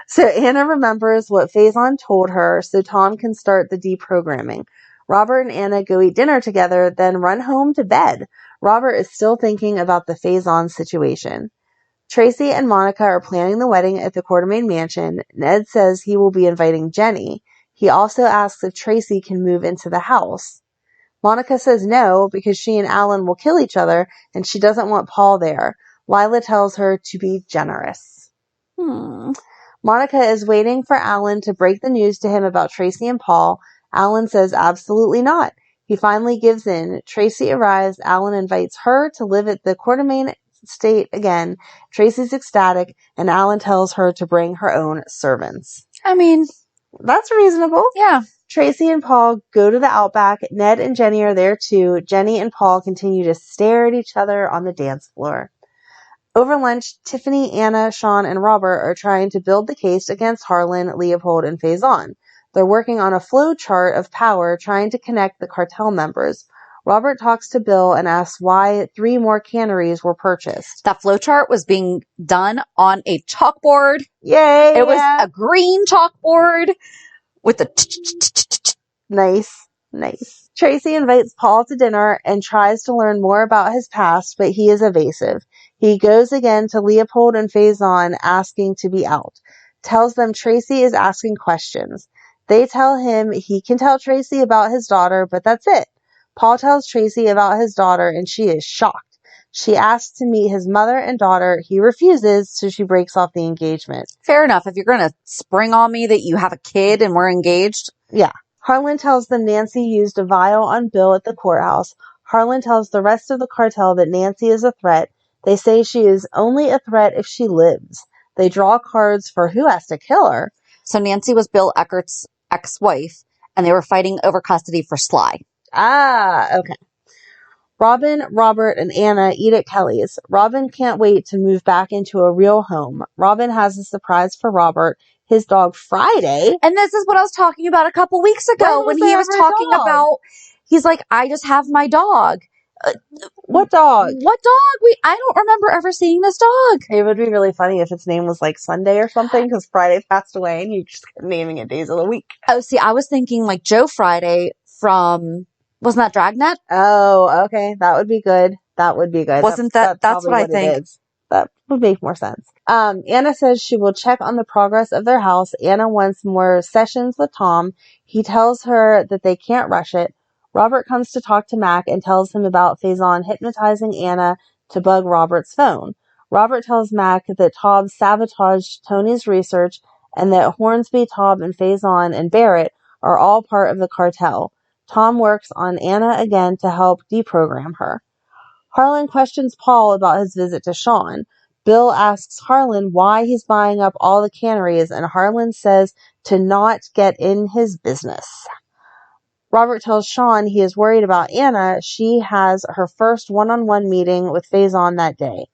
So Anna remembers what Faison told her so Tom can start the deprogramming. Robert and Anna go eat dinner together, then run home to bed. Robert is still thinking about the Faison situation. Tracy and Monica are planning the wedding at the Quartermaine mansion. Ned says he will be inviting Jenny. He also asks if Tracy can move into the house. Monica says no because she and Alan will kill each other and she doesn't want Paul there. Lila tells her to be generous. Monica is waiting for Alan to break the news to him about Tracy and Paul. Alan says absolutely not. He finally gives in. Tracy arrives. Alan invites her to live at the Quartermaine estate again. Tracy's ecstatic, and Alan tells her to bring her own servants. I mean, that's reasonable. Yeah. Tracy and Paul go to the Outback. Ned and Jenny are there too. Jenny and Paul continue to stare at each other on the dance floor. Over lunch, Tiffany, Anna, Sean, and Robert are trying to build the case against Harlan, Leopold, and Faison. They're working on a flow chart of power trying to connect the cartel members. Robert talks to Bill and asks why 3 more canneries were purchased. That flow chart was being done on a chalkboard. Yay! It was a green chalkboard with the Nice. Tracy invites Paul to dinner and tries to learn more about his past, but he is evasive. He goes again to Leopold and Faison asking to be out. Tells them Tracy is asking questions. They tell him he can tell Tracy about his daughter, but that's it. Paul tells Tracy about his daughter and she is shocked. She asks to meet his mother and daughter. He refuses, so she breaks off the engagement. Fair enough. If you're going to spring on me that you have a kid and we're engaged. Yeah. Harlan tells them Nancy used a vial on Bill at the courthouse. Harlan tells the rest of the cartel that Nancy is a threat. They say she is only a threat if she lives. They draw cards for who has to kill her. So Nancy was Bill Eckert's ex-wife, and they were fighting over custody for Sly. Okay. Robin, Robert, and Anna eat at Kelly's. Robin can't wait to move back into a real home. Robin has a surprise for Robert, his dog Friday. And this is what I was talking about a couple weeks ago when he was talking about, he's like, I just have my dog. What dog? What dog? I don't remember ever seeing this dog. It would be really funny if its name was like Sunday or something, because Friday passed away and you just kept naming it days of the week. Oh, see, I was thinking like Joe Friday from, wasn't that Dragnet? Oh, okay. That would be good. That would be good. Wasn't that's that's what I think. it is. That would make more sense. Anna says she will check on the progress of their house. Anna wants more sessions with Tom. He tells her that they can't rush it. Robert comes to talk to Mac and tells him about Faison hypnotizing Anna to bug Robert's phone. Robert tells Mac that Taub sabotaged Tony's research and that Hornsby, Taub, and Faison and Barrett are all part of the cartel. Tom works on Anna again to help deprogram her. Harlan questions Paul about his visit to Sean. Bill asks Harlan why he's buying up all the canneries, and Harlan says to not get in his business. Robert tells Sean he is worried about Anna. She has her first one-on-one meeting with Faison that day.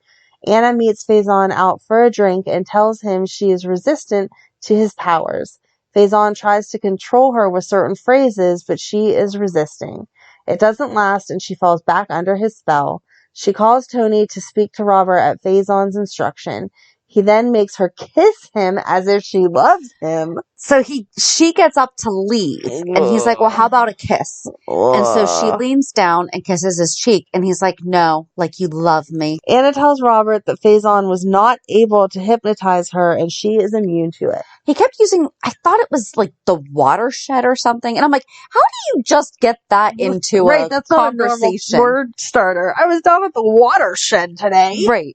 Anna meets Faison out for a drink and tells him she is resistant to his powers. Faison tries to control her with certain phrases, but she is resisting. It doesn't last, and she falls back under his spell. She calls Tony to speak to Robert at Faison's instruction. He then makes her kiss him as if she loves him. So she gets up to leave, and he's like, well, how about a kiss? And so she leans down and kisses his cheek, and he's like, no, like you love me. Anna tells Robert that Faison was not able to hypnotize her, and she is immune to it. He kept using, I thought it was like the watershed or something, and I'm like, how do you just get that into a that's conversation? Not a normal word starter. I was down at the watershed today. Right.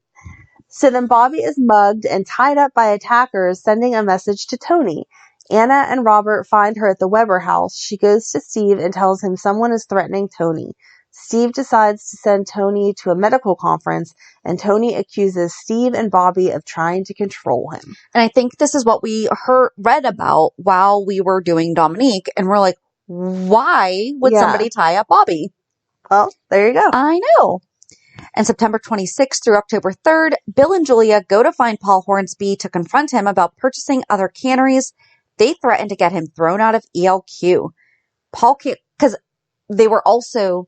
So then Bobby is mugged and tied up by attackers, sending a message to Tony. Anna and Robert find her at the Weber house. She goes to Steve and tells him someone is threatening Tony. Steve decides to send Tony to a medical conference, and Tony accuses Steve and Bobby of trying to control him. And I think this is what we read about while we were doing Dominique, and we're like, why would somebody tie up Bobby? Well, there you go. I know. And September 26th through October 3rd, Bill and Julia go to find Paul Hornsby to confront him about purchasing other canneries. They threaten to get him thrown out of ELQ. Paul can't, because they were also,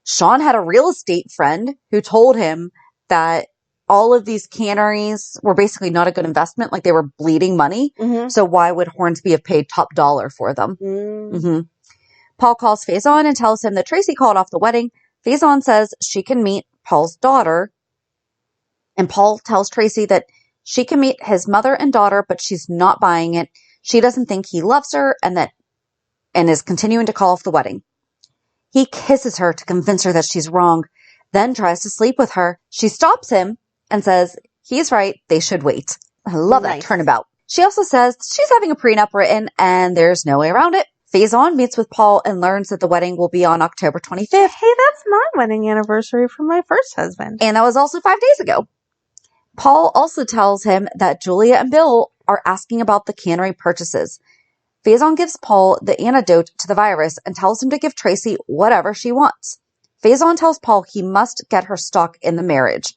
Sean had a real estate friend who told him that all of these canneries were basically not a good investment, like they were bleeding money. Mm-hmm. So why would Hornsby have paid top dollar for them? Mm-hmm. Paul calls Faison and tells him that Tracy called off the wedding. Faison says she can meet Paul's daughter, and Paul tells Tracy that she can meet his mother and daughter, but she's not buying it. She doesn't think he loves her and is continuing to call off the wedding. He kisses her to convince her that she's wrong, then tries to sleep with her. She stops him and says he's right, they should wait. I love that turnabout. She also says she's having a prenup written and there's no way around it. Faison meets with Paul and learns that the wedding will be on October 25th. Hey, that's my wedding anniversary from my first husband. And that was also 5 days ago. Paul also tells him that Julia and Bill are asking about the cannery purchases. Faison gives Paul the antidote to the virus and tells him to give Tracy whatever she wants. Faison tells Paul he must get her stuck in the marriage.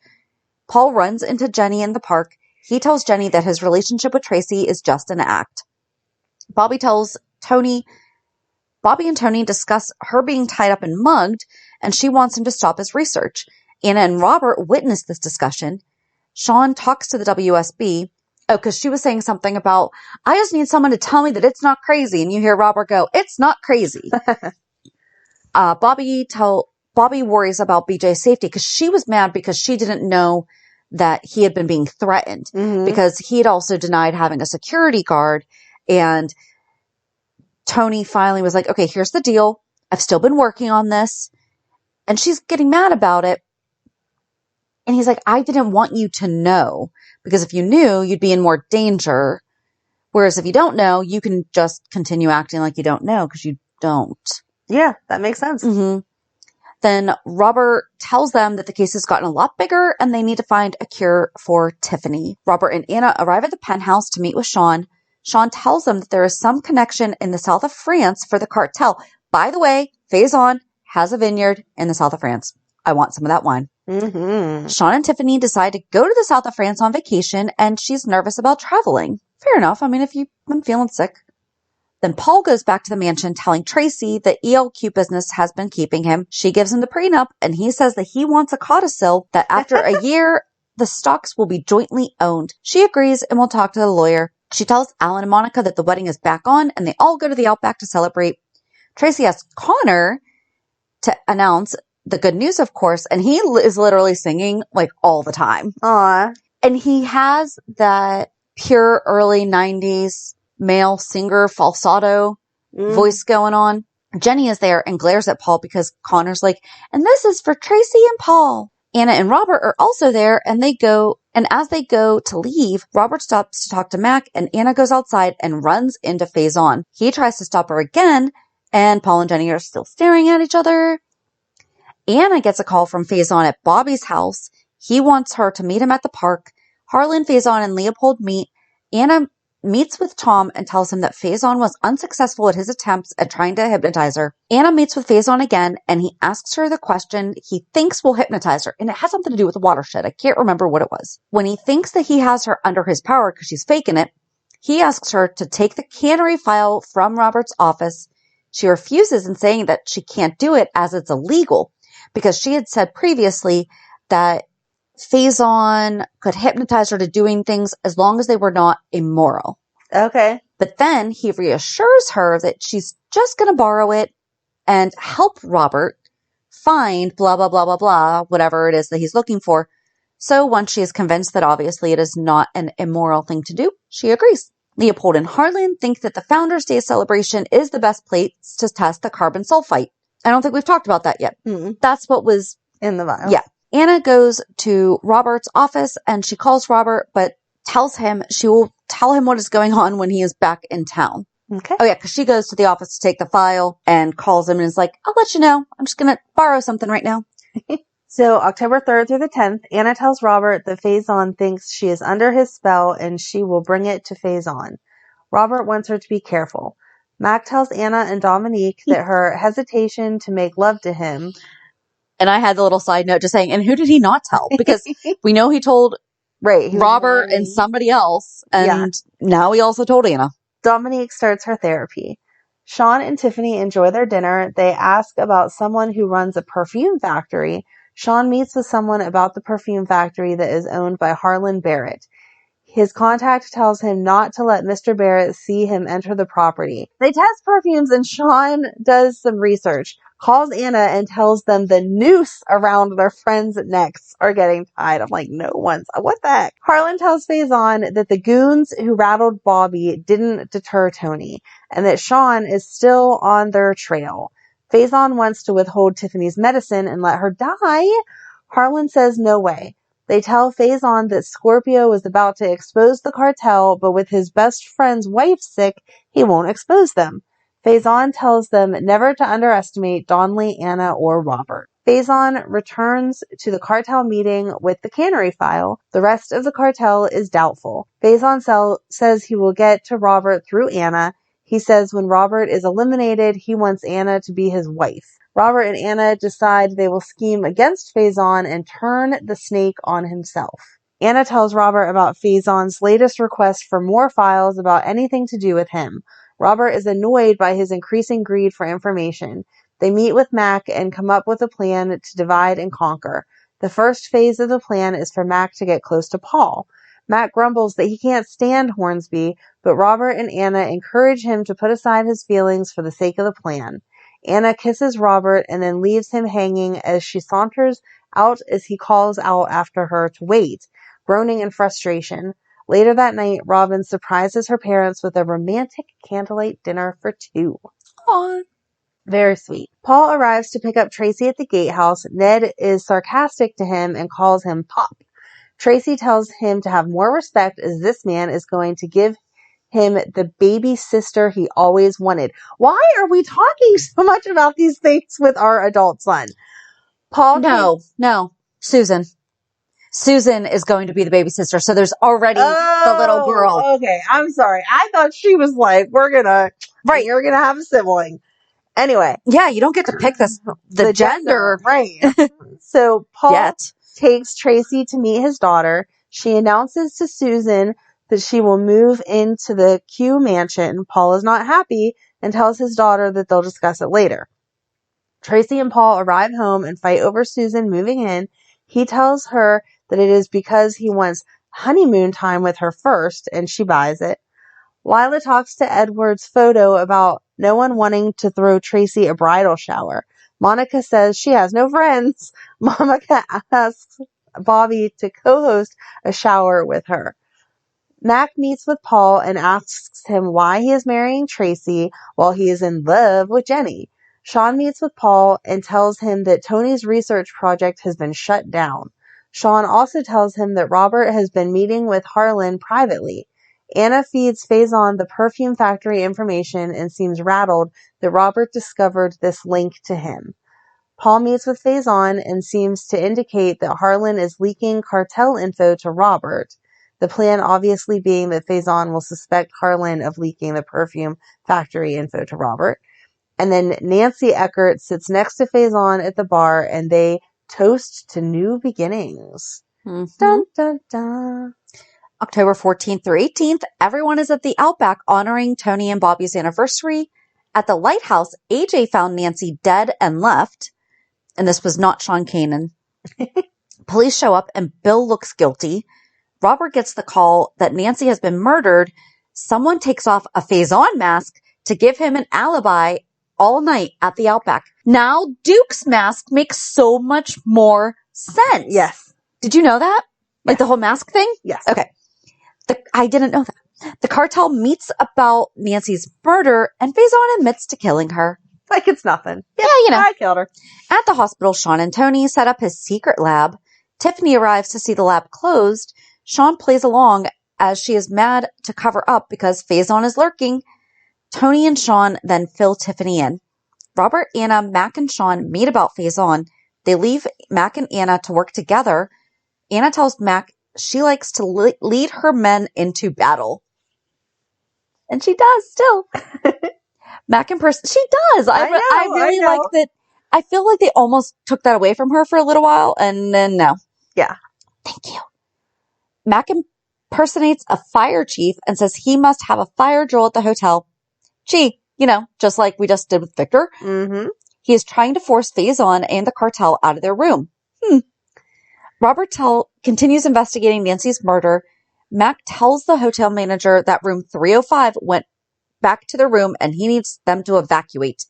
Paul runs into Jenny in the park. He tells Jenny that his relationship with Tracy is just an act. Bobby and Tony discuss her being tied up and mugged, and she wants him to stop his research. Anna and Robert witness this discussion. Sean talks to the WSB. Oh, because she was saying something about, I just need someone to tell me that it's not crazy. And you hear Robert go, it's not crazy. Bobby worries about BJ's safety because she was mad because she didn't know that he had been being threatened because he had also denied having a security guard. And Tony finally was like, okay, here's the deal. I've still been working on this. And she's getting mad about it. And he's like, I didn't want you to know because if you knew, you'd be in more danger. Whereas if you don't know, you can just continue acting like you don't know because you don't. Yeah, that makes sense. Then Robert tells them that the case has gotten a lot bigger and they need to find a cure for Tiffany. Robert and Anna arrive at the penthouse to meet with Sean. Sean tells them that there is some connection in the south of France for the cartel. By the way, Faison has a vineyard in the south of France. I want some of that wine. Sean and Tiffany decide to go to the south of France on vacation, and she's nervous about traveling. Fair enough. I mean, if you've been feeling sick, Then Paul goes back to the mansion telling Tracy the ELQ business has been keeping him. She gives him the prenup, and he says that he wants a codicil that after a year, the stocks will be jointly owned. She agrees and will talk to the lawyer. She tells Alan and Monica that the wedding is back on, and they all go to the Outback to celebrate. Tracy asks Connor to announce the good news, of course, and he is literally singing like all the time. Aw. And he has that pure early 90s male singer falsetto voice going on. Jenny is there and glares at Paul because Connor's like, and this is for Tracy and Paul. Anna and Robert are also there, and as they go to leave, Robert stops to talk to Mac, and Anna goes outside and runs into Faison. He tries to stop her again, and Paul and Jenny are still staring at each other. Anna gets a call from Faison at Bobby's house. He wants her to meet him at the park. Harlan, Faison, and Leopold meet. Anna meets with Tom and tells him that Faison was unsuccessful at his attempts at trying to hypnotize her. Anna meets with Faison again, and he asks her the question he thinks will hypnotize her, and it has something to do with the watershed. I can't remember what it was. When he thinks that he has her under his power because she's faking it, he asks her to take the cannery file from Robert's office. She refuses and saying that she can't do it as it's illegal because she had said previously that Faison could hypnotize her to doing things as long as they were not immoral. Okay. But then he reassures her that she's just going to borrow it and help Robert find blah, blah, blah, blah, blah, whatever it is that he's looking for. So once she is convinced that obviously it is not an immoral thing to do, she agrees. Leopold and Harlan think that the Founders' Day celebration is the best place to test the carbon sulfite. I don't think we've talked about that yet. That's what was in the vial. Yeah. Anna goes to Robert's office and she calls Robert, but tells him she will tell him what is going on when he is back in town. Okay. Oh yeah, because she goes to the office to take the file and calls him and is like, I'll let you know. I'm just going to borrow something right now. So October 3rd through the 10th, Anna tells Robert that Faison thinks she is under his spell and she will bring it to Faison. Robert wants her to be careful. Mac tells Anna and Dominique that her hesitation to make love to him. And I had the little side note just saying, and who did he not tell? Because we know he told Robert and somebody else, and now he also told Anna. Dominique starts her therapy. Sean and Tiffany enjoy their dinner. They ask about someone who runs a perfume factory. Sean meets with someone about the perfume factory that is owned by Harlan Barrett. His contact tells him not to let Mr. Barrett see him enter the property. They test perfumes and Sean does some research, calls Anna and tells them the noose around their friends' necks are getting tied. I'm like, no one's. What the heck? Harlan tells Faison that the goons who rattled Bobby didn't deter Tony and that Sean is still on their trail. Faison wants to withhold Tiffany's medicine and let her die. Harlan says no way. They tell Faison that Scorpio is about to expose the cartel, but with his best friend's wife sick, he won't expose them. Faison tells them never to underestimate Donnelly, Anna, or Robert. Faison returns to the cartel meeting with the cannery file. The rest of the cartel is doubtful. Faison says he will get to Robert through Anna. He says when Robert is eliminated, he wants Anna to be his wife. Robert and Anna decide they will scheme against Faison and turn the snake on himself. Anna tells Robert about Faison's latest request for more files about anything to do with him. Robert is annoyed by his increasing greed for information. They meet with Mac and come up with a plan to divide and conquer. The first phase of the plan is for Mac to get close to Paul. Mac grumbles that he can't stand Hornsby, but Robert and Anna encourage him to put aside his feelings for the sake of the plan. Anna kisses Robert and then leaves him hanging as she saunters out as he calls out after her to wait, groaning in frustration. Later that night, Robin surprises her parents with a romantic candlelight dinner for two. Aww. Very sweet. Paul arrives to pick up Tracy at the gatehouse. Ned is sarcastic to him and calls him Pop. Tracy tells him to have more respect as this man is going to give him the baby sister he always wanted. Why are we talking so much about these things with our adult son? Paul No. Susan. Susan is going to be the baby sister, so there's already the little girl. Okay, I'm sorry. I thought she was like, you're gonna have a sibling. Anyway. Yeah, you don't get to pick the gender. Right. So Paul takes Tracy to meet his daughter. She announces to Susan that she will move into the Q mansion. Paul is not happy and tells his daughter that they'll discuss it later. Tracy and Paul arrive home and fight over Susan moving in. He tells her that it is because he wants honeymoon time with her first, and she buys it. Lila talks to Edward's photo about no one wanting to throw Tracy a bridal shower. Monica says she has no friends. Monica asks Bobby to co-host a shower with her. Mac meets with Paul and asks him why he is marrying Tracy while he is in love with Jenny. Sean meets with Paul and tells him that Tony's research project has been shut down. Sean also tells him that Robert has been meeting with Harlan privately. Anna feeds Faison the perfume factory information and seems rattled that Robert discovered this link to him. Paul meets with Faison and seems to indicate that Harlan is leaking cartel info to Robert. The plan obviously being that Faison will suspect Harlan of leaking the perfume factory info to Robert. And then Nancy Eckert sits next to Faison at the bar and they toast to new beginnings. Mm-hmm. Dun, dun, dun. October 14th through 18th, everyone is at the Outback honoring Tony and Bobby's anniversary. At the lighthouse, AJ found Nancy dead and left. And this was not Sean Kanan. Police show up and Bill looks guilty. Robert gets the call that Nancy has been murdered. Someone takes off a Faison mask to give him an alibi all night at the Outback. Now Duke's mask makes so much more sense. Yes. Did you know that? Like the whole mask thing? Yes. Okay. I didn't know that. The cartel meets about Nancy's murder and Faison admits to killing her. Like it's nothing. Yeah, you know. I killed her. At the hospital, Sean and Tony set up his secret lab. Tiffany arrives to see the lab closed. Sean plays along as she is mad to cover up because Faison is lurking. Tony and Sean then fill Tiffany in. Robert, Anna, Mac, and Sean meet about Faison. They leave Mac and Anna to work together. Anna tells Mac she likes to lead her men into battle. And she does still. Mac in person. She does. I really like that. I feel like they almost took that away from her for a little while. And then no. Yeah. Thank you. Mac impersonates a fire chief and says he must have a fire drill at the hotel. Gee, just like we just did with Victor. Mm-hmm. He is trying to force Faison and the cartel out of their room. Robert continues investigating Nancy's murder. Mac tells the hotel manager that room 305 went back to their room and he needs them to evacuate.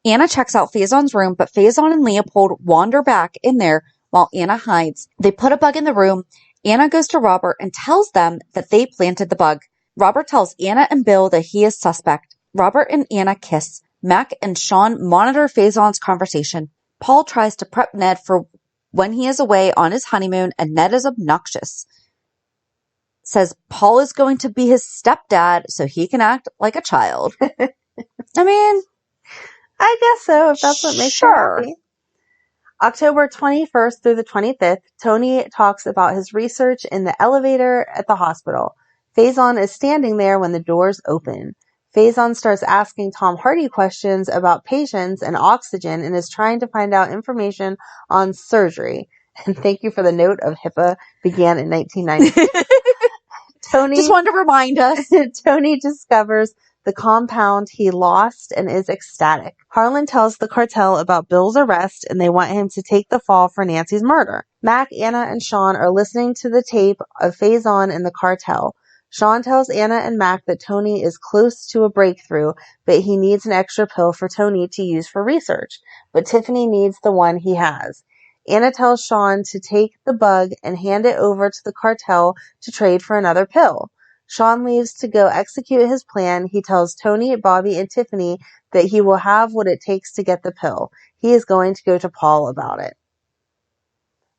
Anna checks out Faison's room, but Faison and Leopold wander back in there while Anna hides. They put a bug in the room. Anna goes to Robert and tells them that they planted the bug. Robert tells Anna and Bill that he is suspect. Robert and Anna kiss. Mac and Sean monitor Faison's conversation. Paul tries to prep Ned for when he is away on his honeymoon, and Ned is obnoxious. Says Paul is going to be his stepdad so he can act like a child. I mean, I guess so, if that's what makes you happy. October 21st through the 25th, Tony talks about his research in the elevator at the hospital. Faison is standing there when the doors open. Faison starts asking Tom Hardy questions about patients and oxygen and is trying to find out information on surgery. And thank you for the note of HIPAA began in 1990. Tony just wanted to remind us. Tony discovers the compound he lost and is ecstatic. Harlan tells the cartel about Bill's arrest and they want him to take the fall for Nancy's murder. Mac, Anna, and Sean are listening to the tape of Faison and the cartel. Sean tells Anna and Mac that Tony is close to a breakthrough, but he needs an extra pill for Tony to use for research. But Tiffany needs the one he has. Anna tells Sean to take the bug and hand it over to the cartel to trade for another pill. Sean leaves to go execute his plan. He tells Tony, Bobby, and Tiffany that he will have what it takes to get the pill. He is going to go to Paul about it.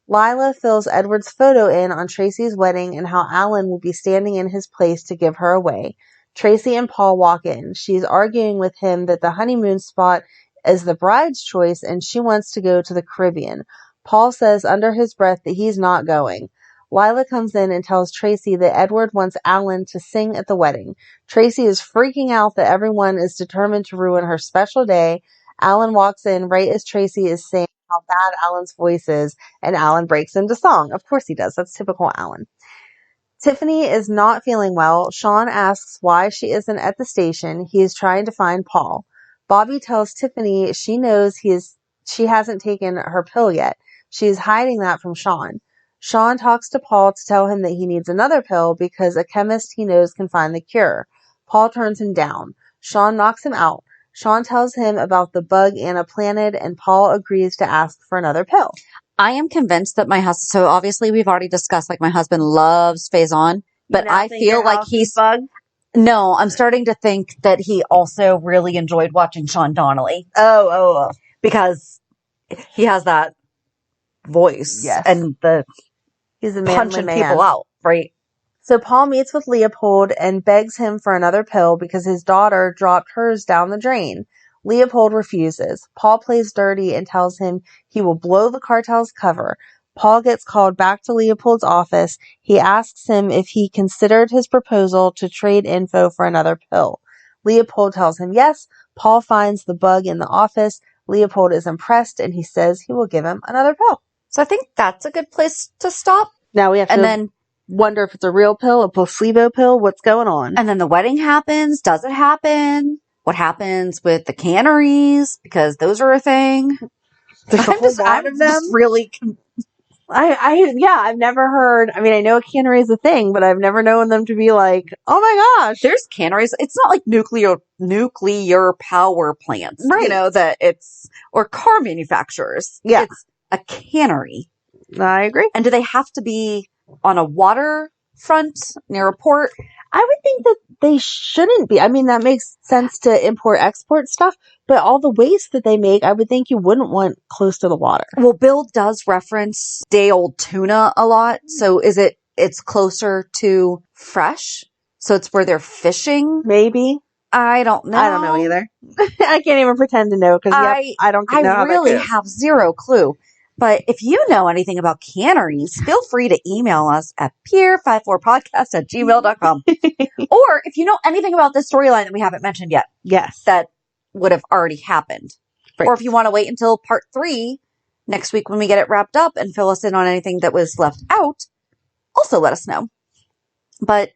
Lila fills Edward's photo in on Tracy's wedding and how Alan will be standing in his place to give her away. Tracy and Paul walk in. She's arguing with him that the honeymoon spot is the bride's choice and she wants to go to the Caribbean. Paul says under his breath that he's not going. Lila comes in and tells Tracy that Edward wants Alan to sing at the wedding. Tracy is freaking out that everyone is determined to ruin her special day. Alan walks in right as Tracy is saying how bad Alan's voice is, and Alan breaks into song. Of course he does. That's typical Alan. Tiffany is not feeling well. Sean asks why she isn't at the station. He is trying to find Paul. Bobby tells Tiffany she knows she hasn't taken her pill yet. She is hiding that from Sean. Sean talks to Paul to tell him that he needs another pill because a chemist he knows can find the cure. Paul turns him down. Sean knocks him out. Sean tells him about the bug Anna planted, and Paul agrees to ask for another pill. I am convinced that my husband, so obviously we've already discussed, like, my husband loves Faison, but I feel like he's bug. No, I'm starting to think that he also really enjoyed watching Sean Donnelly. Oh. Because he has that voice. Yes. And He's a manly punching man. people out, right? So Paul meets with Leopold and begs him for another pill because his daughter dropped hers down the drain. Leopold refuses. Paul plays dirty and tells him he will blow the cartel's cover. Paul gets called back to Leopold's office. He asks him if he considered his proposal to trade info for another pill. Leopold tells him yes. Paul finds the bug in the office. Leopold is impressed and he says he will give him another pill. So I think that's a good place to stop. Now we have to wonder if it's a real pill, a placebo pill, what's going on. And then the wedding happens. Does it happen? What happens with the canneries? Because those are a thing. There's a whole lot of them. Really, I've never heard. I mean, I know a cannery is a thing, but I've never known them to be like, oh my gosh. There's canneries. It's not like nuclear power plants, right? You know that or car manufacturers. Yeah, it's a cannery. I agree. And do they have to be on a waterfront near a port? I would think that they shouldn't be. I mean, that makes sense to import-export stuff, but all the waste that they make, I would think you wouldn't want close to the water. Well, Bill does reference day-old tuna a lot. So it's closer to fresh? So it's where they're fishing? Maybe. I don't know. I don't know either. I can't even pretend to know because I don't know how I really have zero clue. But if you know anything about canneries, feel free to email us at pier54podcast@gmail.com. Or if you know anything about this storyline that we haven't mentioned yet. Yes. That would have already happened. Right. Or if you want to wait until part 3 next week when we get it wrapped up and fill us in on anything that was left out, also let us know. But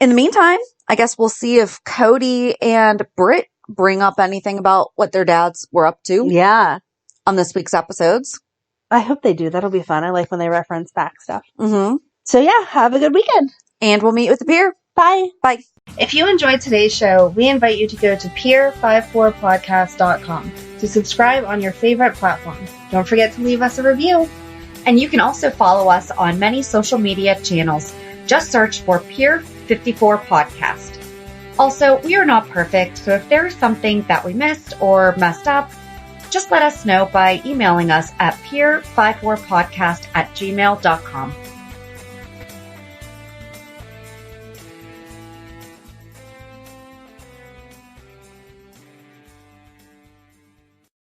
in the meantime, I guess we'll see if Cody and Britt bring up anything about what their dads were up to. Yeah. On this week's episodes. I hope they do. That'll be fun. I like when they reference back stuff. Mm-hmm. So yeah, have a good weekend. And we'll meet you at the pier. Bye. Bye. If you enjoyed today's show, we invite you to go to pier54podcast.com to subscribe on your favorite platform. Don't forget to leave us a review. And you can also follow us on many social media channels. Just search for Pier54 Podcast. Also, we are not perfect, so if there is something that we missed or messed up, just let us know by emailing us at pier54podcast@gmail.com.